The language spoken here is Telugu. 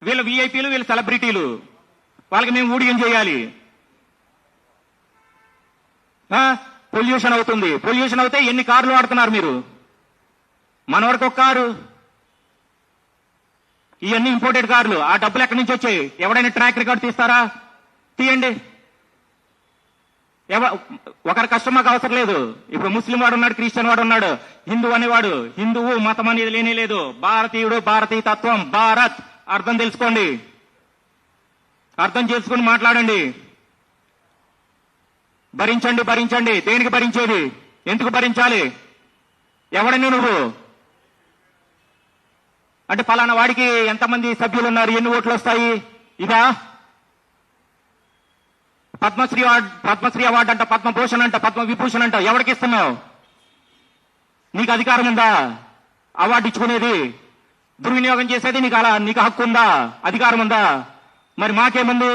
వీళ్ళ విఐపీలు, వీళ్ళ సెలబ్రిటీలు, వాళ్ళకి మేము ఊడియం చేయాలి. పొల్యూషన్ అవుతుంది. పొల్యూషన్ అవుతే ఎన్ని కార్లు వాడుతున్నారు మీరు? మన వరకు ఒక కారు, ఇవన్నీ ఇంపోర్టెడ్ కార్లు. ఆ డబ్బులు ఎక్కడి నుంచి వచ్చాయి? ఎవడైనా ట్రాక్ రికార్డు తీస్తారా? తీయండి. ఒకరి కష్టం మాకు అవసరం లేదు. ఇప్పుడు ముస్లిం వాడు ఉన్నాడు, క్రిస్టియన్ వాడు ఉన్నాడు, హిందూ అనేవాడు. హిందువు మతం అనేది లేనే లేదు. భారతీయుడు, భారతీయ తత్వం, భారత్ అర్థం తెలుసుకోండి. అర్థం చేసుకుని మాట్లాడండి. భరించండి, భరించండి. దేనికి భరించేది? ఎందుకు భరించాలి? ఎవడని నువ్వు అంటే ఫలానా వాడికి ఎంతమంది సభ్యులు ఉన్నారు, ఎన్ని ఓట్లు వస్తాయి? ఇదా పద్మశ్రీ అవార్డు అంట, పద్మభూషణ్ అంట, పద్మ విభూషణ్ అంట. ఎవరికి ఇస్తున్నావు? నీకు అధికారం ఉందా అవార్డు ఇచ్చుకునేది? దుర్వినియోగం చేసేది నీకు హక్కు ఉందా? అధికారం ఉందా? మరి మాకేముంది?